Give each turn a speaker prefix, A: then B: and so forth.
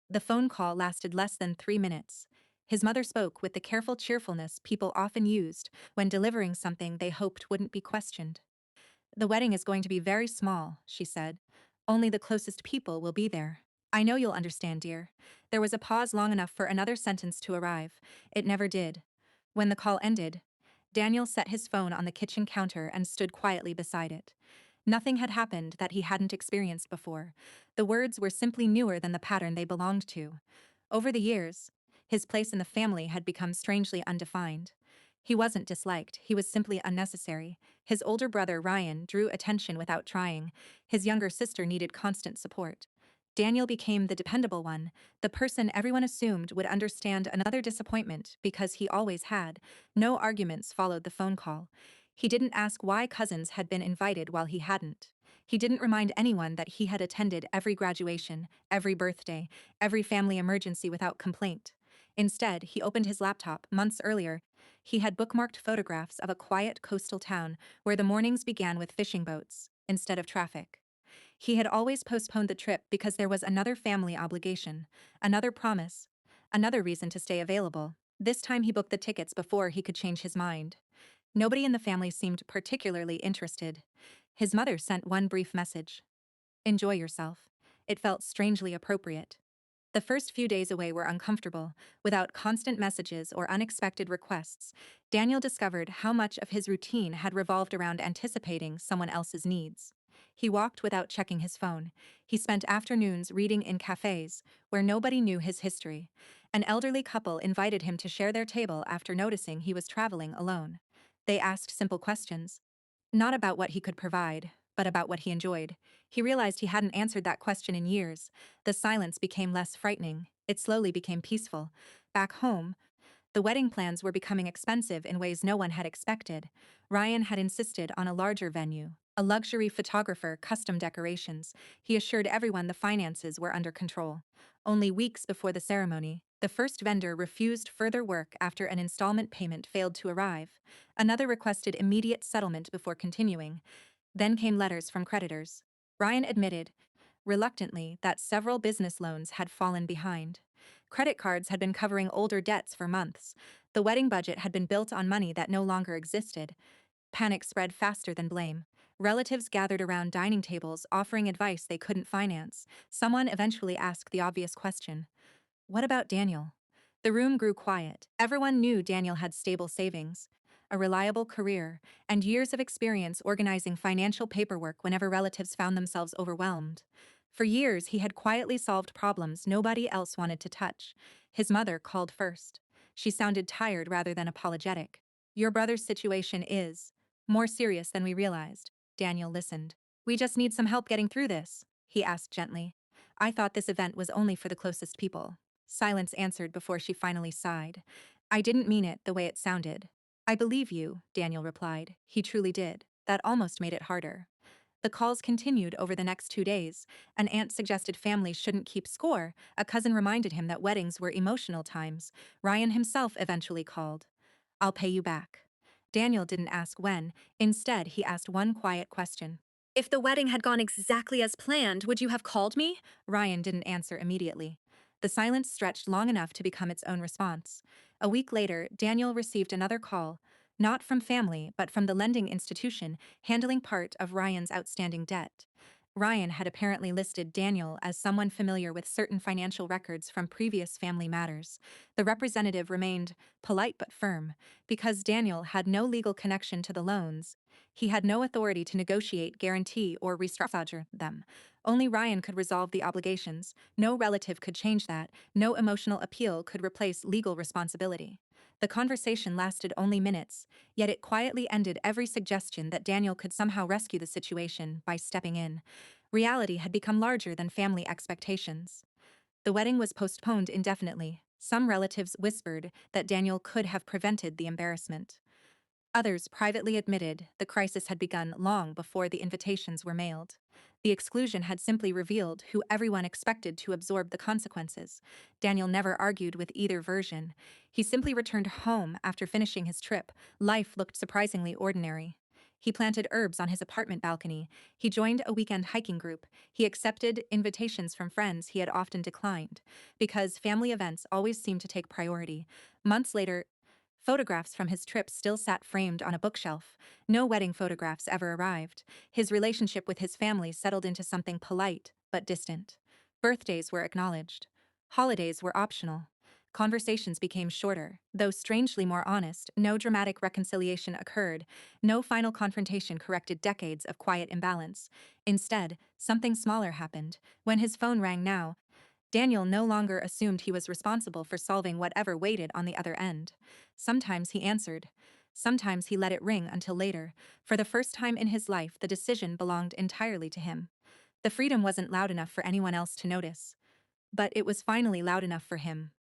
A: The phone call lasted less than 3 minutes. His mother spoke with the careful cheerfulness people often used when delivering something they hoped wouldn't be questioned. "The wedding is going to be very small," she said. "Only the closest people will be there. I know you'll understand, dear." There was a pause long enough for another sentence to arrive. It never did. When the call ended, Daniel set his phone on the kitchen counter and stood quietly beside it. Nothing had happened that he hadn't experienced before. The words were simply newer than the pattern they belonged to. Over the years, his place in the family had become strangely undefined. He wasn't disliked, he was simply unnecessary. His older brother, Ryan, drew attention without trying. His younger sister needed constant support. Daniel became the dependable one, the person everyone assumed would understand another disappointment because he always had. No arguments followed the phone call. He didn't ask why cousins had been invited while he hadn't. He didn't remind anyone that he had attended every graduation, every birthday, every family emergency without complaint. Instead, he opened his laptop months earlier. He had bookmarked photographs of a quiet coastal town where the mornings began with fishing boats instead of traffic. He had always postponed the trip because there was another family obligation, another promise, another reason to stay available. This time he booked the tickets before he could change his mind. Nobody in the family seemed particularly interested. His mother sent one brief message: "Enjoy yourself." It felt strangely appropriate. The first few days away were uncomfortable. Without constant messages or unexpected requests, Daniel discovered how much of his routine had revolved around anticipating someone else's needs. He walked without checking his phone. He spent afternoons reading in cafes where nobody knew his history. An elderly couple invited him to share their table after noticing he was traveling alone. They asked simple questions, not about what he could provide, but about what he enjoyed. He realized he hadn't answered that question in years. The silence became less frightening. It slowly became peaceful. Back home, the wedding plans were becoming expensive in ways no one had expected. Ryan had insisted on a larger venue, a luxury photographer, custom decorations. He assured everyone the finances were under control. Only weeks before the ceremony, the first vendor refused further work after an installment payment failed to arrive. Another requested immediate settlement before continuing. Then came letters from creditors. Ryan admitted, reluctantly, that several business loans had fallen behind. Credit cards had been covering older debts for months. The wedding budget had been built on money that no longer existed. Panic spread faster than blame. Relatives gathered around dining tables offering advice they couldn't finance. Someone eventually asked the obvious question: "What about Daniel?" The room grew quiet. Everyone knew Daniel had stable savings, a reliable career, and years of experience organizing financial paperwork whenever relatives found themselves overwhelmed. For years, he had quietly solved problems nobody else wanted to touch. His mother called first. She sounded tired rather than apologetic. "Your brother's situation is more serious than we realized." Daniel listened. "We just need some help getting through this," he asked gently. "I thought this event was only for the closest people." Silence answered before she finally sighed. "I didn't mean it the way it sounded." "I believe you," Daniel replied. He truly did. That almost made it harder. The calls continued over the next 2 days. An aunt suggested families shouldn't keep score. A cousin reminded him that weddings were emotional times. Ryan himself eventually called. "I'll pay you back." Daniel didn't ask when. Instead, he asked one quiet question: "If the wedding had gone exactly as planned, would you have called me?" Ryan didn't answer immediately. The silence stretched long enough to become its own response. A week later, Daniel received another call, not from family, but from the lending institution handling part of Ryan's outstanding debt. Ryan had apparently listed Daniel as someone familiar with certain financial records from previous family matters. The representative remained polite but firm. Because Daniel had no legal connection to the loans, he had no authority to negotiate, guarantee, or restructure them. Only Ryan could resolve the obligations. No relative could change that. No emotional appeal could replace legal responsibility. The conversation lasted only minutes, yet it quietly ended every suggestion that Daniel could somehow rescue the situation by stepping in. Reality had become larger than family expectations. The wedding was postponed indefinitely. Some relatives whispered that Daniel could have prevented the embarrassment. Others privately admitted the crisis had begun long before the invitations were mailed. The exclusion had simply revealed who everyone expected to absorb the consequences. Daniel never argued with either version. He simply returned home after finishing his trip. Life looked surprisingly ordinary. He planted herbs on his apartment balcony. He joined a weekend hiking group. He accepted invitations from friends he had often declined, because family events always seemed to take priority. Months later, photographs from his trips still sat framed on a bookshelf. No wedding photographs ever arrived. His relationship with his family settled into something polite but distant. Birthdays were acknowledged. Holidays were optional. Conversations became shorter, though strangely more honest. No dramatic reconciliation occurred. No final confrontation corrected decades of quiet imbalance. Instead, something smaller happened. When his phone rang now, Daniel no longer assumed he was responsible for solving whatever waited on the other end. Sometimes he answered. Sometimes he let it ring until later. For the first time in his life, the decision belonged entirely to him. The freedom wasn't loud enough for anyone else to notice, but it was finally loud enough for him.